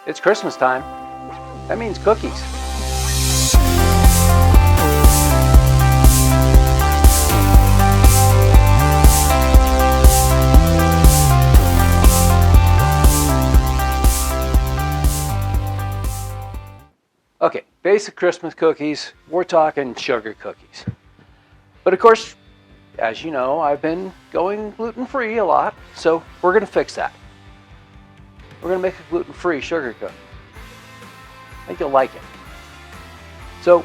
It's Christmas time. That means cookies. Okay, basic Christmas cookies. We're talking sugar cookies. But of course, as you know, I've been going gluten-free a lot, so we're going to fix that. We're going to make a gluten-free sugar cookie. I think you'll like it. So,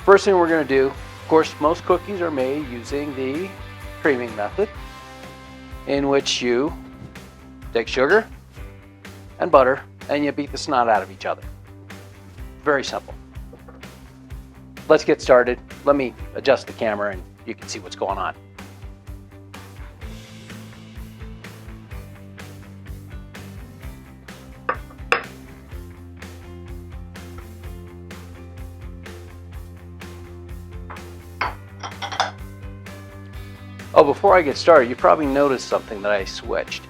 first thing we're going to do, of course, most cookies are made using the creaming method, in which you take sugar and butter and you beat the snot out of each other. Very simple. Let's get started. Let me adjust the camera and you can see what's going on. Oh, before I get started, you probably noticed something that I switched.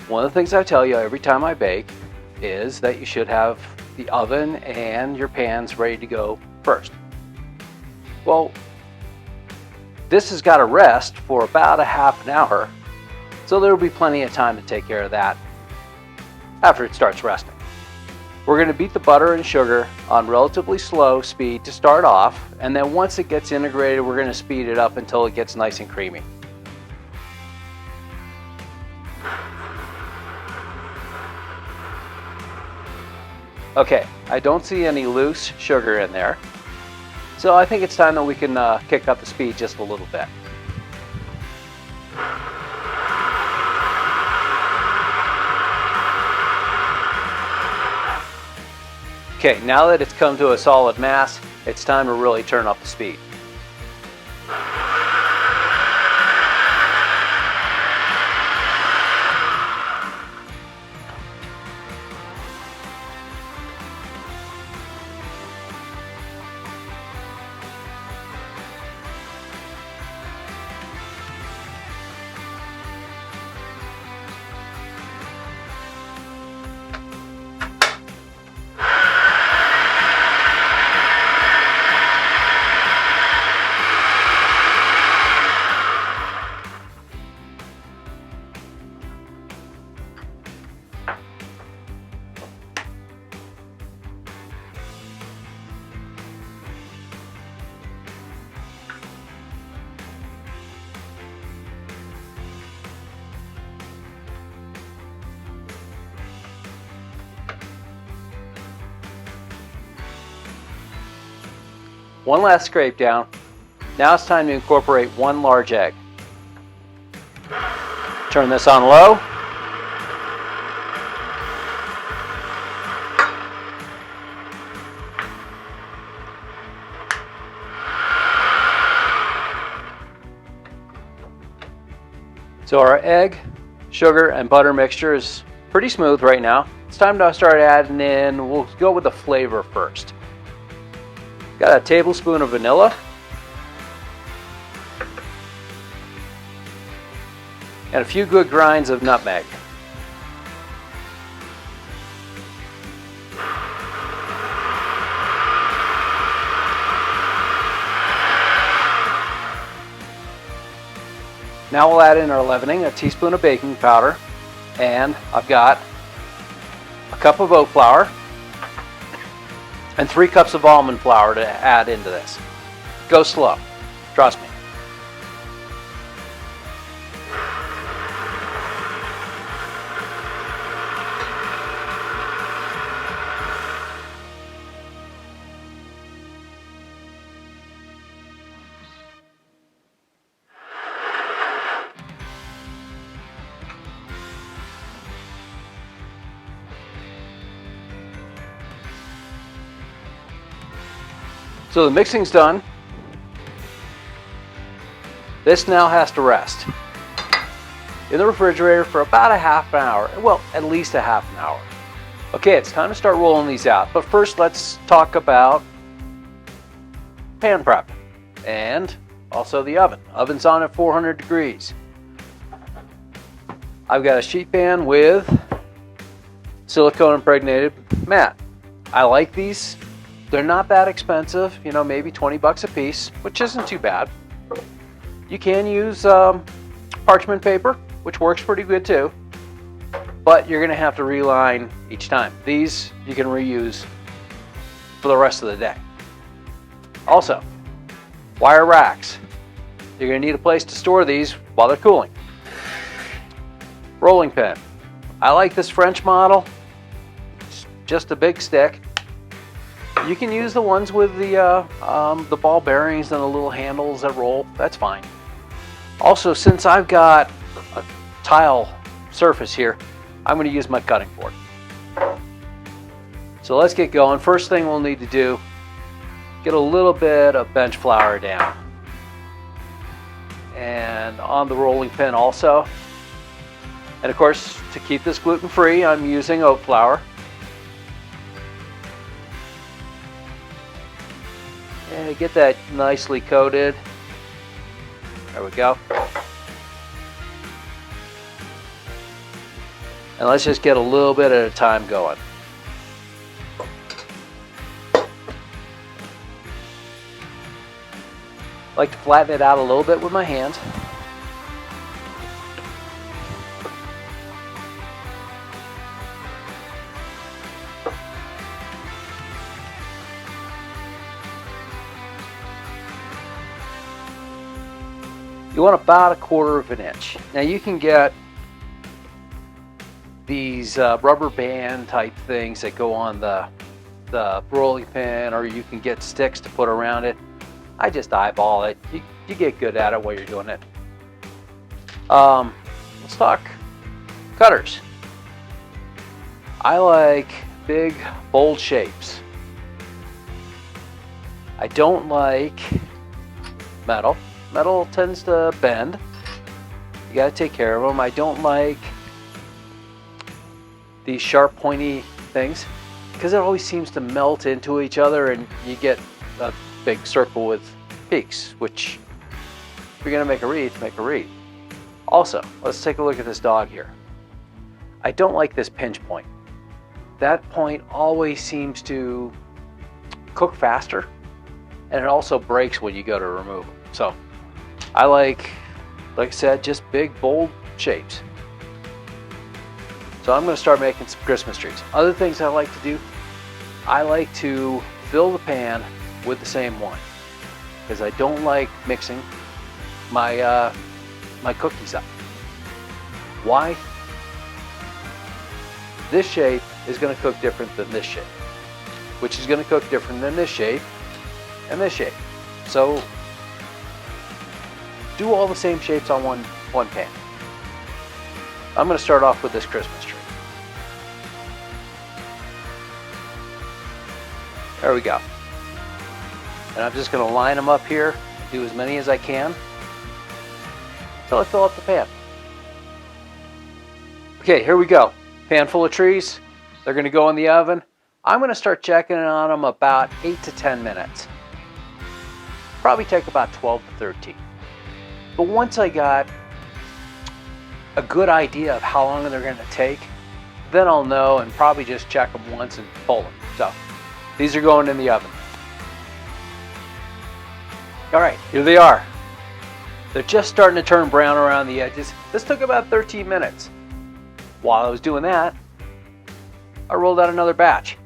One of the things I tell you every time I bake is that you should have the oven and your pans ready to go first. Well, this has got to rest for about a half an hour, so there will be plenty of time to take care of that after it starts resting. We're going to beat the butter and sugar on relatively slow speed to start off, and then once it gets integrated, we're going to speed it up until it gets nice and creamy. Okay, I don't see any loose sugar in there, so I think it's time that we can kick up the speed just a little bit. Okay, now that it's come to a solid mass, it's time to really turn up the speed. One last scrape down. Now it's time to incorporate one large egg. Turn this on low. So our egg, sugar, and butter mixture is pretty smooth right now. It's time to start adding in, we'll go with the flavor first. Got a tablespoon of vanilla. And a few good grinds of nutmeg. Now we'll add in our leavening, a teaspoon of baking powder, and I've got a cup of oat flour and 3 cups of almond flour to add into this. Go slow, trust me. So the mixing's done. This now has to rest in the refrigerator for about a half an hour. Well, at least a half an hour. Okay, it's time to start rolling these out. But first, let's talk about pan prep and also the oven. Oven's on at 400 degrees. I've got a sheet pan with silicone impregnated mat. I like these. They're not that expensive, you know, maybe 20 bucks a piece, which isn't too bad. You can use parchment paper, which works pretty good too, but you're going to have to reline each time. These you can reuse for the rest of the day. Also, wire racks. You're going to need a place to store these while they're cooling. Rolling pin. I like this French model. It's just a big stick. You can use the ones with the ball bearings and the little handles that roll. That's fine. Also, since I've got a tile surface here, I'm going to use my cutting board. So let's get going. First thing we'll need to do, get a little bit of bench flour down. And on the rolling pin also. And of course, to keep this gluten-free, I'm using oat flour. And get that nicely coated. There we go. And let's just get a little bit at a time going. I like to flatten it out a little bit with my hands. You want about 1/4 of an inch. Now you can get these rubber band type things that go on the rolling pin, or you can get sticks to put around it. I just eyeball it. You get good at it while you're doing it. Let's talk cutters. I like big, bold shapes. I don't like metal. Metal tends to bend. You gotta take care of them. I don't like these sharp, pointy things because it always seems to melt into each other and you get a big circle with peaks, which if you're gonna make a wreath, make a wreath. Also, let's take a look at this dog here. I don't like this pinch point. That point always seems to cook faster, and it also breaks when you go to remove them. So I like I said, just big, bold shapes. So I'm going to start making some Christmas trees. Other things I like to do, I like to fill the pan with the same one because I don't like mixing my my cookies up. Why? This shape is going to cook different than this shape, which is going to cook different than this shape and this shape. So do all the same shapes on one pan. I'm going to start off with this Christmas tree. There we go. And I'm just going to line them up here, do as many as I can until I fill up the pan. Okay, here we go. Pan full of trees. They're going to go in the oven. I'm going to start checking on them about 8 to 10 minutes. Probably take about 12 to 13. But once I got a good idea of how long they're going to take, then I'll know and probably just check them once and pull them. So these are going in the oven. All right, here they are. They're just starting to turn brown around the edges. This took about 13 minutes. While I was doing that, I rolled out another batch.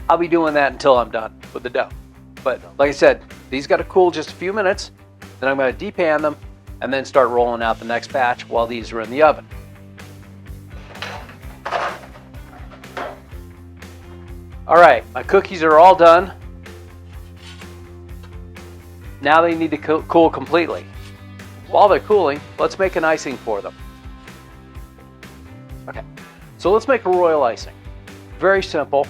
I'll be doing that until I'm done with the dough. But like I said, these got to cool just a few minutes. Then I'm going to depan them and then start rolling out the next batch while these are in the oven. All right, my cookies are all done. Now they need to cool completely. While they're cooling, let's make an icing for them. Okay, so let's make a royal icing. Very simple.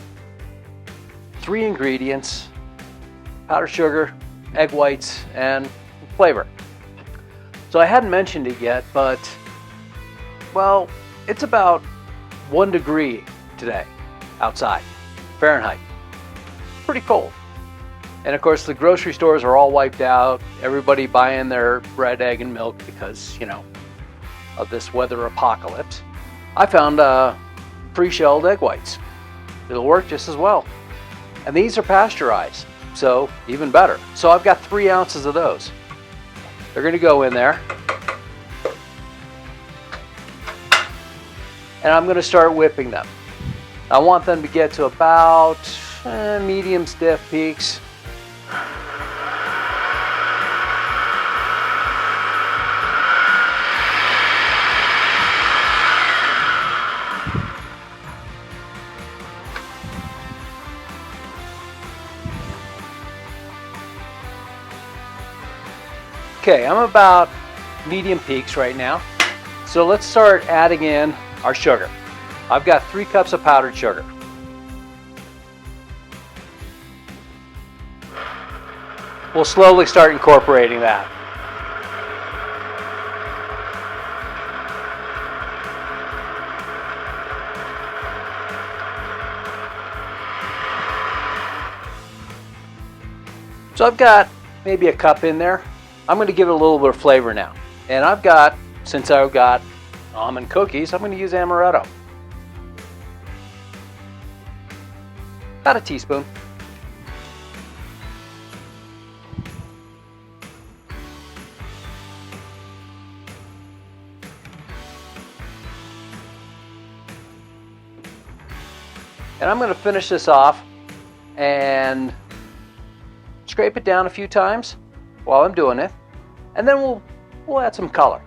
3 ingredients: powdered sugar, egg whites, and flavor. So I hadn't mentioned it yet, but well, it's about 1 degree today outside, Fahrenheit. Pretty cold. And of course the grocery stores are all wiped out. Everybody buying their bread, egg, and milk because, you know, of this weather apocalypse. I found pre-shelled egg whites. It'll work just as well. And these are pasteurized, so even better. So I've got 3 ounces of those. They're going to go in there. And I'm going to start whipping them. I want them to get to about medium stiff peaks. Okay, I'm about medium peaks right now. So let's start adding in our sugar. I've got 3 cups of powdered sugar. We'll slowly start incorporating that. So I've got maybe a cup in there. I'm going to give it a little bit of flavor now. And I've got, since I've got almond cookies, I'm going to use amaretto. About a teaspoon. And I'm going to finish this off and scrape it down a few times while I'm doing it, and then we'll add some color.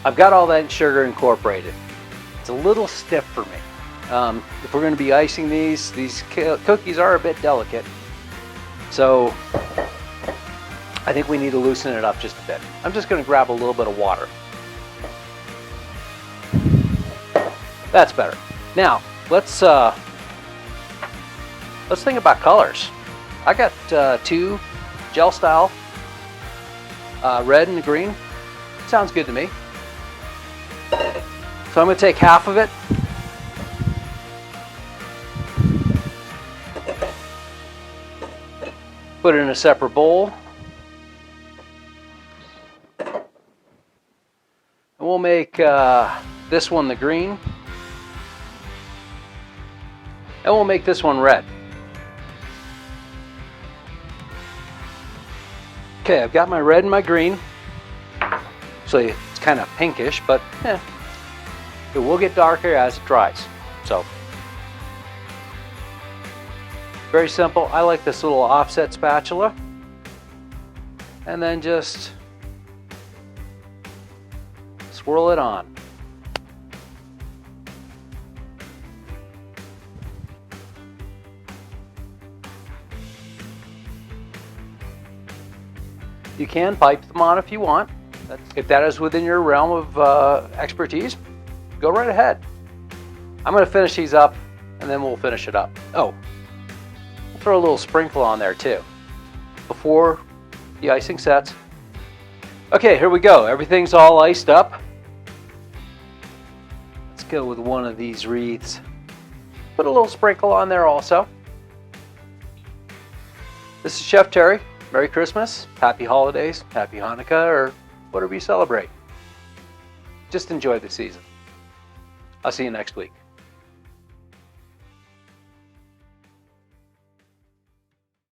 I've got all that sugar incorporated. It's a little stiff for me. If we're going to be icing these cookies are a bit delicate, so I think we need to loosen it up just a bit. I'm just going to grab a little bit of water. That's better. Now let's think about colors. I got 2 gel style, red and green. Sounds good to me. So I'm going to take half of it. Put it in a separate bowl. And we'll make this one the green. And we'll make this one red. Okay, I've got my red and my green. Actually, it's kind of pinkish, but it will get darker as it dries. So, very simple. I like this little offset spatula. And then just swirl it on. You can pipe them on if you want. If that is within your realm of expertise, go right ahead. I'm going to finish these up and then we'll finish it up. Oh, we'll throw a little sprinkle on there too before the icing sets. Okay, here we go. Everything's all iced up. Let's go with one of these wreaths. Put a little sprinkle on there also. This is Chef Terry. Merry Christmas, Happy Holidays, Happy Hanukkah, or whatever you celebrate. Just enjoy the season. I'll see you next week.